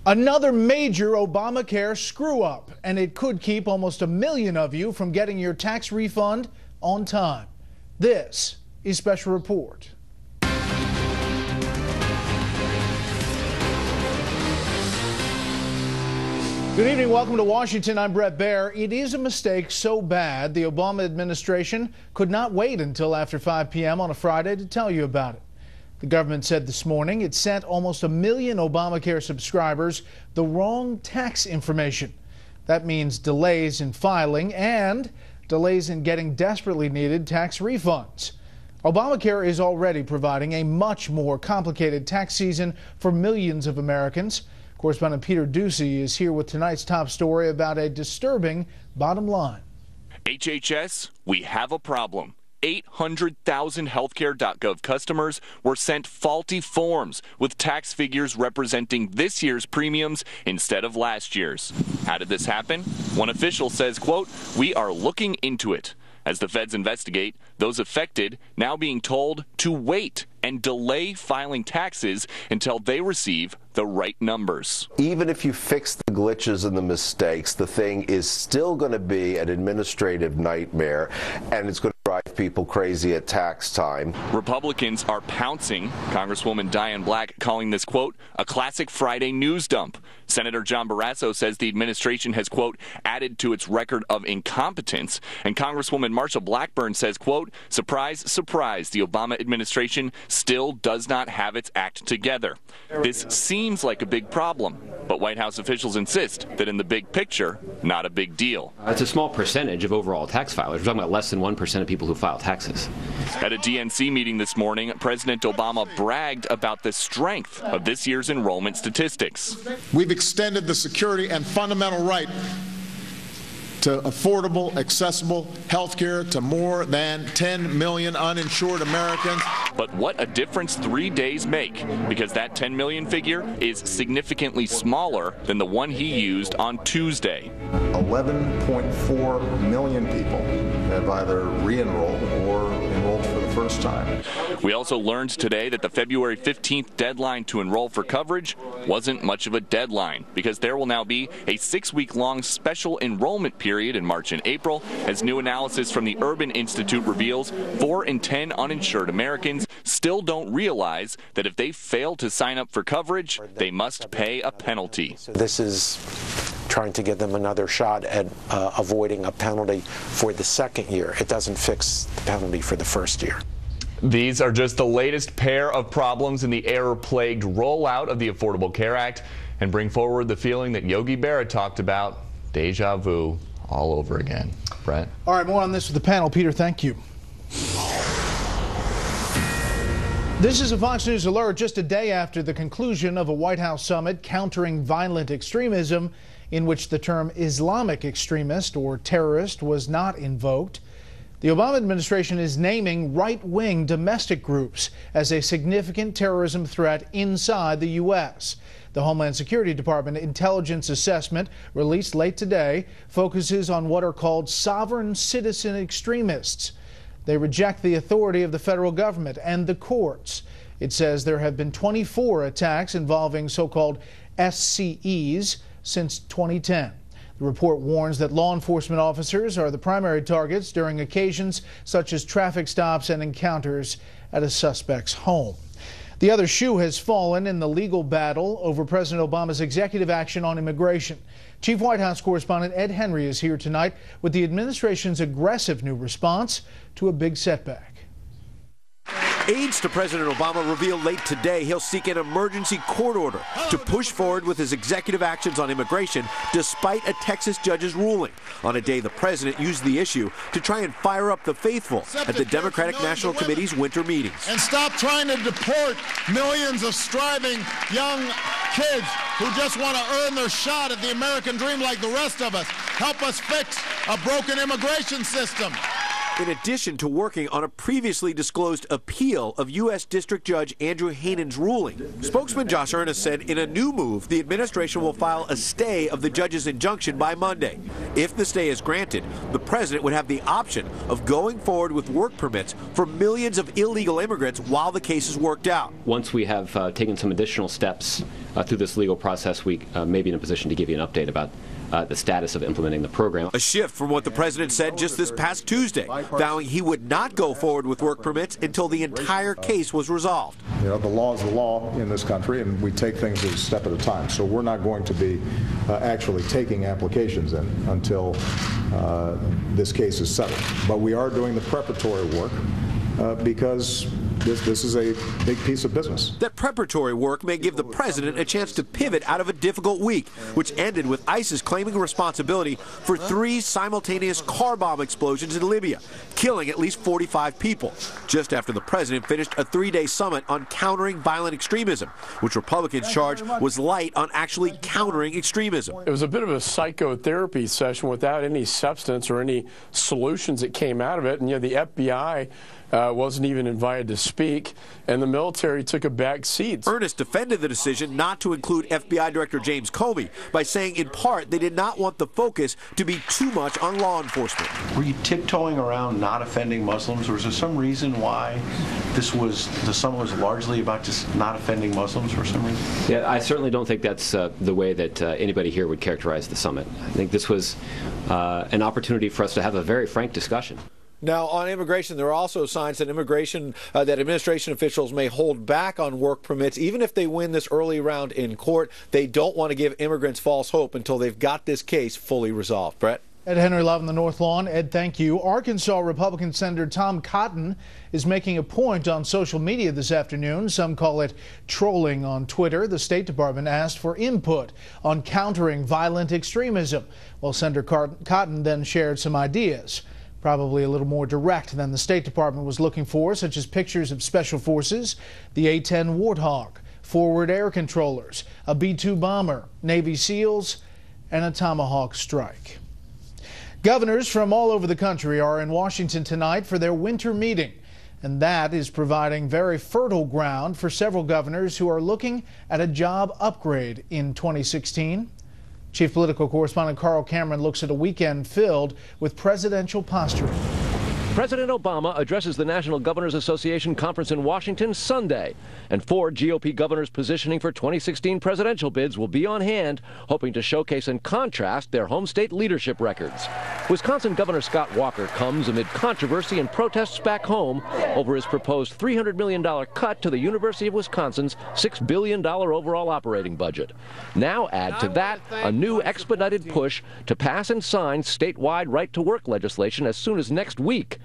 Another major Obamacare screw-up, and it could keep almost 1 million of you from getting your tax refund on time. This is Special Report. Good evening. Welcome to Washington. I'm Brett Baer. It is a mistake so bad the Obama administration could not wait until after 5 p.m. on a Friday to tell you about it. The government said this morning it sent almost 1 million Obamacare subscribers the wrong tax information. That means delays in filing and delays in getting desperately needed tax refunds. Obamacare is already providing a much more complicated tax season for millions of Americans. Correspondent Peter Ducey is here with tonight's top story about a disturbing bottom line. HHS, we have a problem. 800,000 healthcare.gov customers were sent faulty forms with tax figures representing this year's premiums instead of last year's. How did this happen? One official says, quote, "We are looking into it." As the feds investigate, those affected now being told to wait and delay filing taxes until they receive the right numbers. Even if you fix the glitches and the mistakes, the thing is still going to be an administrative nightmare, and it's going to drive people crazy at tax time. Republicans are pouncing. Congresswoman Diane Black calling this, quote, "a classic Friday news dump." Senator John Barrasso says the administration has, quote, "added to its record of incompetence." And Congresswoman Marsha Blackburn says, quote, "surprise, surprise, the Obama administration still does not have its act together." This seems like a big problem, but White House officials insist that in the big picture, not a big deal. It's a small percentage of overall tax filers. We're talking about less than 1% of people who file taxes. At a DNC meeting this morning, President Obama bragged about the strength of this year's enrollment statistics. We've extended the security and fundamental right to affordable, accessible health care to more than 10 million uninsured Americans. But what a difference 3 days make, because that 10 million figure is significantly smaller than the one he used on Tuesday. 11.4 million people have either re-enrolled or enrolled for the first time. We also learned today that the February 15th deadline to enroll for coverage wasn't much of a deadline, because there will now be a 6-week-long special enrollment period in March and April, as new analysis from the Urban Institute reveals 4 in 10 uninsured Americans still don't realize that if they fail to sign up for coverage, they must pay a penalty. So this is trying to give them another shot at avoiding a penalty for the second year. It doesn't fix the penalty for the first year. These are just the latest pair of problems in the error-plagued rollout of the Affordable Care Act, and bring forward the feeling that Yogi Berra talked about, deja vu all over again. Brett? All right, more on this with the panel. Peter, thank you. This is a Fox News alert just a day after the conclusion of a White House summit countering violent extremism, in which the term Islamic extremist or terrorist was not invoked. The Obama administration is naming right-wing domestic groups as a significant terrorism threat inside the U.S. The Homeland Security Department intelligence assessment, released late today, focuses on what are called sovereign citizen extremists. They reject the authority of the federal government and the courts. It says there have been 24 attacks involving so-called SCEs since 2010. The report warns that law enforcement officers are the primary targets during occasions such as traffic stops and encounters at a suspect's home. The other shoe has fallen in the legal battle over President Obama's executive action on immigration. Chief White House correspondent Ed Henry is here tonight with the administration's aggressive new response to a big setback. Aides to President Obama revealed late today he'll seek an emergency court order to push forward with his executive actions on immigration despite a Texas judge's ruling on a day the president used the issue to try and fire up the faithful at the Democratic National Committee's winter meetings. And stop trying to deport millions of striving young kids who just want to earn their shot at the American dream like the rest of us. Help us fix a broken immigration system. In addition to working on a previously disclosed appeal of U.S. District Judge Andrew Hanen's ruling, spokesman Josh Earnest said in a new move, the administration will file a stay of the judge's injunction by Monday. If the stay is granted, the president would have the option of going forward with work permits for millions of illegal immigrants while the case is worked out. Once we have taken some additional steps through this legal process, we may be in a position to give you an update about the status of implementing the program. A shift from what the president said just this past Tuesday, vowing he would not go forward with work permits until the entire case was resolved. You know, the law is the law in this country, and we take things a step at a time. So we're not going to be actually taking applications in until this case is settled. But we are doing the preparatory work because this is a big piece of business. That preparatory work may give the president a chance to pivot out of a difficult week, which ended with ISIS claiming responsibility for 3 simultaneous car bomb explosions in Libya, killing at least 45 people, just after the president finished a 3-day summit on countering violent extremism, which Republicans charged was light on actually countering extremism. It was a bit of a psychotherapy session without any substance or any solutions that came out of it. And, you know, the FBI wasn't even invited to speak, and the military took a back seat. Ernest defended the decision not to include FBI Director James Comey by saying, in part, they did not want the focus to be too much on law enforcement. Were you tiptoeing around not offending Muslims, or is there some reason why the summit was largely about just not offending Muslims for some reason? Yeah, I certainly don't think that's the way that anybody here would characterize the summit. I think this was an opportunity for us to have a very frank discussion. Now, on immigration, there are also signs that that administration officials may hold back on work permits, even if they win this early round in court. They don't want to give immigrants false hope until they've got this case fully resolved. Brett? Ed Henry live on the North Lawn. Ed, thank you. Arkansas Republican Senator Tom Cotton is making a point on social media this afternoon. Some call it trolling on Twitter. The State Department asked for input on countering violent extremism. Well, Senator Cotton then shared some ideas, probably a little more direct than the State Department was looking for, such as pictures of Special Forces, the A-10 Warthog, forward air controllers, a B-2 bomber, Navy SEALs, and a Tomahawk strike. Governors from all over the country are in Washington tonight for their winter meeting, and that is providing very fertile ground for several governors who are looking at a job upgrade in 2016. Chief Political Correspondent Carl Cameron looks at a weekend filled with presidential posturing. President Obama addresses the National Governors Association Conference in Washington Sunday, and 4 GOP governors positioning for 2016 presidential bids will be on hand, hoping to showcase and contrast their home state leadership records. Wisconsin Governor Scott Walker comes amid controversy and protests back home over his proposed $300 million cut to the University of Wisconsin's $6 billion overall operating budget. Now add to that a new expedited push to pass and sign statewide right-to-work legislation as soon as next week.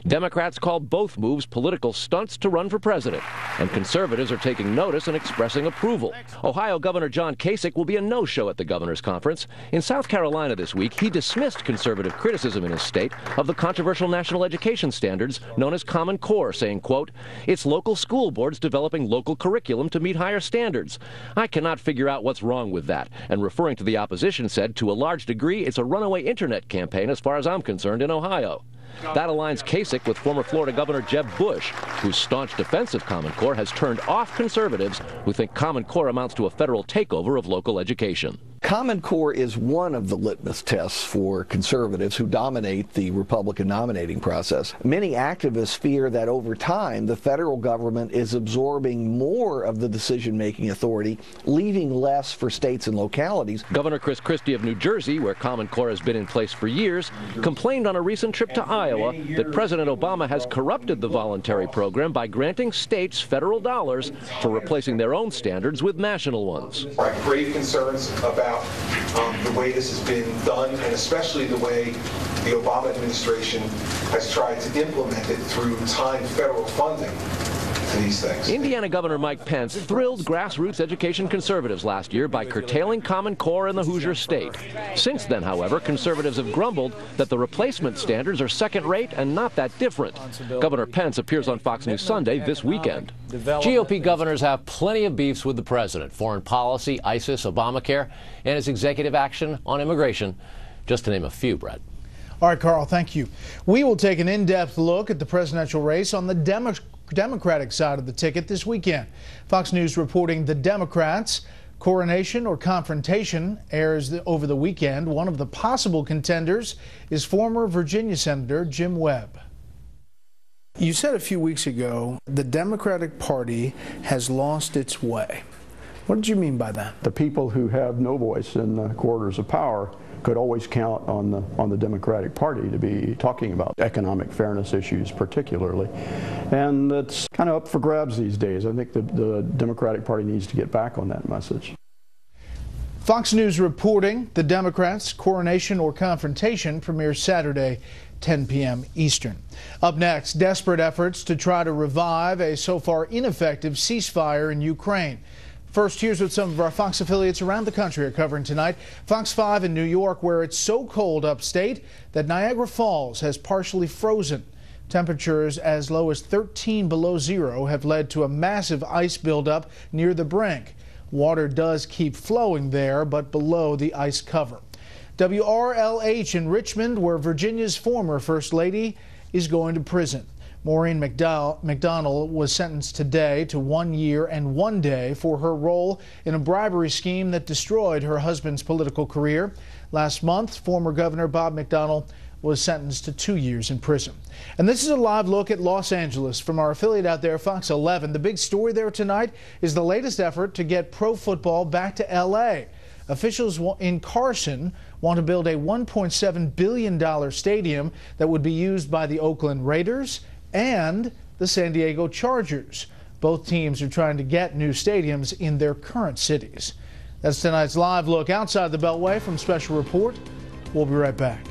Democrats call both moves political stunts to run for president, and conservatives are taking notice and expressing approval. Ohio Governor John Kasich will be a no-show at the governor's conference. In South Carolina this week, he dismissed conservative criticism in his state of the controversial national education standards known as Common Core, saying, quote, "It's local school boards developing local curriculum to meet higher standards. I cannot figure out what's wrong with that," and referring to the opposition said, "To a large degree, it's a runaway internet campaign as far as I'm concerned in Ohio." That aligns Kasich with former Florida Governor Jeb Bush, whose staunch defense of Common Core has turned off conservatives who think Common Core amounts to a federal takeover of local education. Common Core is one of the litmus tests for conservatives who dominate the Republican nominating process. Many activists fear that over time, the federal government is absorbing more of the decision-making authority, leaving less for states and localities. Governor Chris Christie of New Jersey, where Common Core has been in place for years, complained on a recent trip to Iowa that President Obama has corrupted the voluntary program by granting states federal dollars for replacing their own standards with national ones. I have grave concerns about the way this has been done, and especially the way the Obama administration has tried to implement it through timed federal funding to these things. Indiana Governor Mike Pence thrilled grassroots education conservatives last year by curtailing Common Core in the Hoosier state. Since then, however, conservatives have grumbled that the replacement standards are second-rate and not that different. Governor Pence appears on Fox News Sunday this weekend. GOP governors have plenty of beefs with the president: foreign policy, ISIS, Obamacare, and his executive action on immigration, just to name a few, Brett. All right, Carl, thank you. We will take an in-depth look at the presidential race on the Democratic side of the ticket this weekend. Fox News reporting the Democrats' Coronation or Confrontation airs over the weekend. One of the possible contenders is former Virginia Senator Jim Webb. You said a few weeks ago the Democratic Party has lost its way. What did you mean by that? The people who have no voice in the corridors of power could always count on the Democratic Party to be talking about economic fairness issues particularly. And it's kind of up for grabs these days. I think the Democratic Party needs to get back on that message. Fox News reporting the Democrats' coronation or confrontation premieres Saturday, 10 p.m. Eastern. Up next, desperate efforts to try to revive a so far ineffective ceasefire in Ukraine. First, here's what some of our Fox affiliates around the country are covering tonight. Fox 5 in New York, where it's so cold upstate that Niagara Falls has partially frozen. Temperatures as low as 13 below zero have led to a massive ice buildup near the brink. Water does keep flowing there, but below the ice cover. WRLH in Richmond, where Virginia's former First Lady is going to prison. Maureen McDonald was sentenced today to 1 year and 1 day for her role in a bribery scheme that destroyed her husband's political career. Last month, former Governor Bob McDonnell was sentenced to 2 years in prison. And this is a live look at Los Angeles from our affiliate out there, Fox 11. The big story there tonight is the latest effort to get pro football back to L.A. Officials in Carson want to build a $1.7 billion stadium that would be used by the Oakland Raiders and the San Diego Chargers. Both teams are trying to get new stadiums in their current cities. That's tonight's live look outside the Beltway from Special Report. We'll be right back.